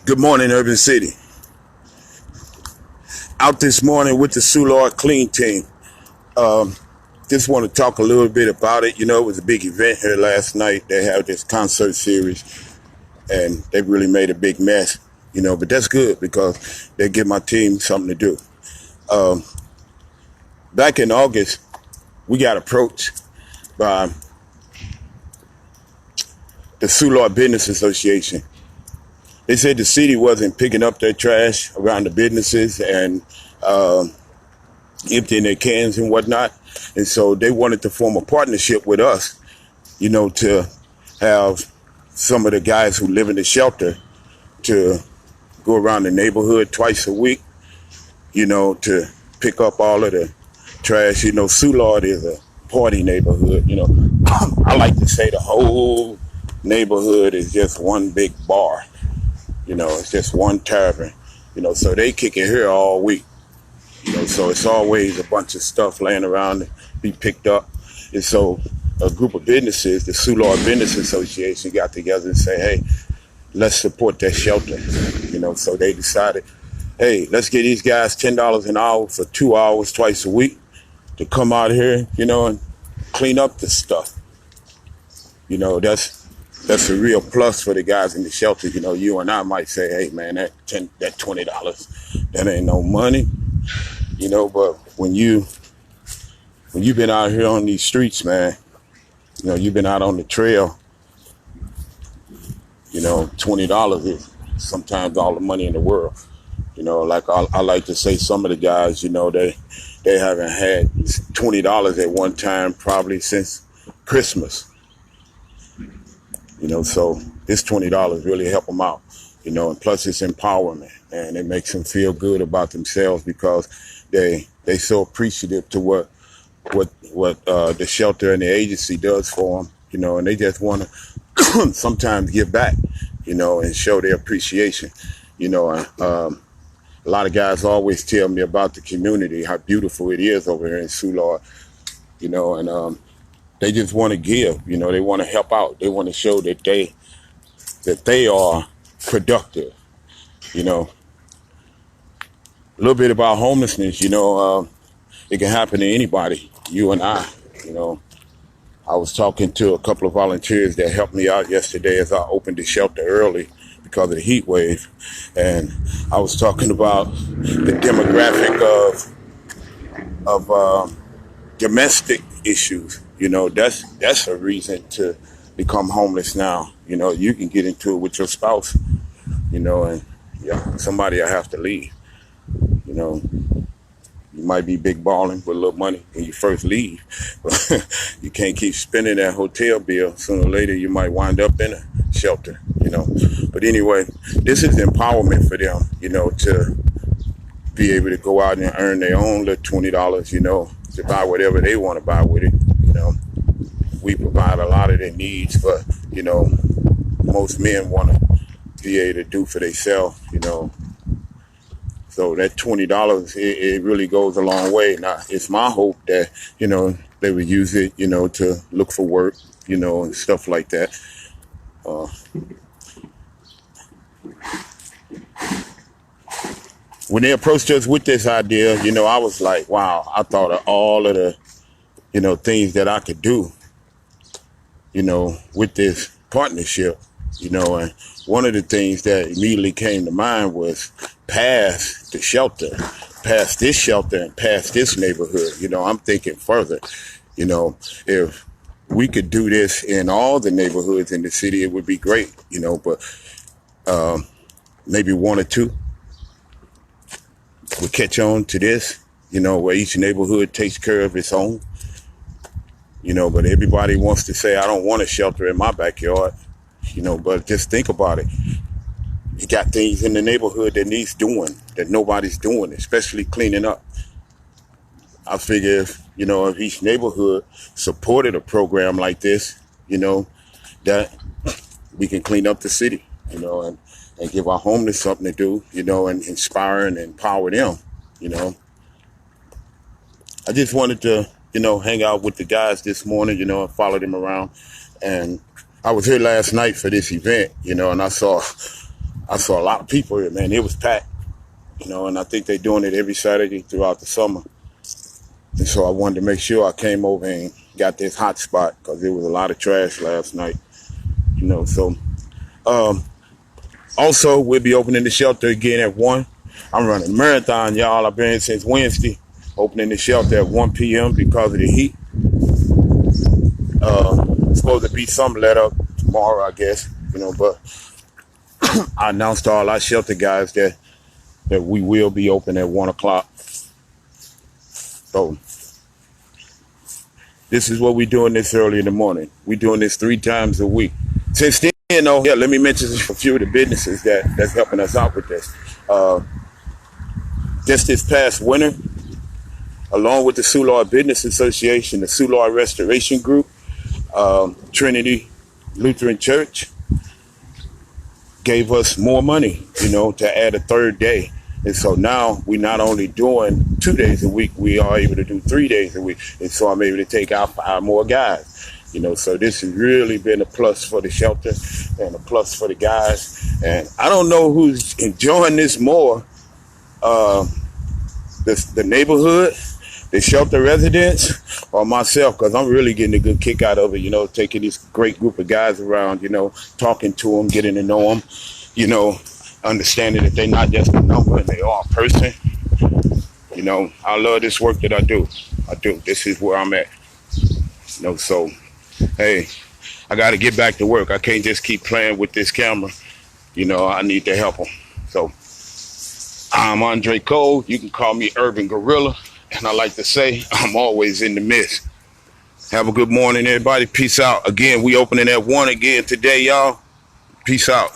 Good morning, Urban City. Out this morning with the Soulard Clean Team. Just want to talk a little bit about it. You know, it was a big event here last night. They have this concert series, and they really made a big mess. You know, but that's good because they give my team something to do. Back in August, we got approached by the Soulard Business Association. They said the city wasn't picking up their trash around the businesses and emptying their cans and whatnot. And so they wanted to form a partnership with us, you know, to have some of the guys who live in the shelter to go around the neighborhood twice a week, you know, to pick up all of the trash. You know, Soulard is a party neighborhood. You know, I like to say the whole neighborhood is just one big bar. You know, it's just one tavern, you know, so they kick it here all week, you know, so it's always a bunch of stuff laying around to be picked up. And so a group of businesses, the Soulard Business Association, got together and say, hey, let's support that shelter, you know, so they decided, hey, let's get these guys $10 an hour for 2 hours twice a week to come out here, you know, and clean up the stuff. You know, that's a real plus for the guys in the shelter. You know, you and I might say, hey, man, that $20, that ain't no money, you know, but when you've been out here on these streets, man, you know, you've been out on the trail, you know, $20 is sometimes all the money in the world. You know, like I like to say, some of the guys, you know, they haven't had $20 at one time probably since Christmas. You know, so this $20 really help them out, you know, and plus it's empowerment, and it makes them feel good about themselves because they so appreciative to what the shelter and the agency does for them, you know, and they just want to sometimes give back, you know, and show their appreciation, you know. A lot of guys always tell me about the community, how beautiful it is over here in Soulard, you know, and they just want to give, you know, they want to help out. They want to show that they are productive, you know. A little bit about homelessness, you know, it can happen to anybody, you and I, you know. I was talking to a couple of volunteers that helped me out yesterday as I opened the shelter early because of the heat wave. And I was talking about the demographic of domestic issues. You know, that's a reason to become homeless now. You know, you can get into it with your spouse, you know, and yeah, somebody will have to leave. You know, you might be big balling with a little money when you first leave, but you can't keep spending that hotel bill. Sooner or later, you might wind up in a shelter, you know. But anyway, this is empowerment for them, you know, to be able to go out and earn their own little $20, you know, to buy whatever they want to buy with it. You know, we provide a lot of their needs, but, you know, most men want to be able to do for themselves, you know. So that $20, it really goes a long way. Now, it's my hope that, you know, they would use it, you know, to look for work, you know, and stuff like that. When they approached us with this idea, you know, I was like, wow, I thought of all of the, you know, things that I could do, you know, with this partnership, you know, and one of the things that immediately came to mind was past the shelter, past this shelter and past this neighborhood. You know, I'm thinking further, you know, if we could do this in all the neighborhoods in the city, it would be great, you know, but maybe one or two would catch on to this, you know, where each neighborhood takes care of its own. You know, but everybody wants to say, I don't want a shelter in my backyard, you know, but just think about it. You got things in the neighborhood that needs doing, that nobody's doing, especially cleaning up. I figure if, you know, if each neighborhood supported a program like this, you know, that we can clean up the city, you know, and give our homeless something to do, you know, and inspire and empower them, you know. I just wanted to hang out with the guys this morning, and follow them around. And I was here last night for this event, and I saw a lot of people here, man. It was packed, and I think they're doing it every Saturday throughout the summer. And so I wanted to make sure I came over and got this hot spot because there was a lot of trash last night, So also, we'll be opening the shelter again at 1. I'm running a marathon, y'all. I've been since Wednesday, opening the shelter at 1 p.m. because of the heat. It's supposed to be some let up tomorrow, I guess, but I announced to all our shelter guys that we will be open at 1 o'clock. So this is what we're doing this early in the morning. We're doing this 3 times a week. Since then, let me mention a few of the businesses that's helping us out with this. Just this past winter, along with the Soulard Business Association, the Soulard Restoration Group, Trinity Lutheran Church gave us more money, to add a 3rd day. And so now we're not only doing 2 days a week, we are able to do 3 days a week. And so I'm able to take out 5 more guys. So this has really been a plus for the shelter and a plus for the guys. And I don't know who's enjoying this more, the neighborhood, the shelter residents, or myself, because I'm really getting a good kick out of it, taking this great group of guys around, talking to them, getting to know them, understanding that they're not just a number, they are a person. I love this work that I do. This is where I'm at. So, hey, I got to get back to work. I can't just keep playing with this camera. I need to help them. So, I'm Andre Cole. You can call me Urban Gorilla. And I like to say, I'm always in the midst. Have a good morning, everybody. Peace out. Again, we opening at 1 again today, y'all. Peace out.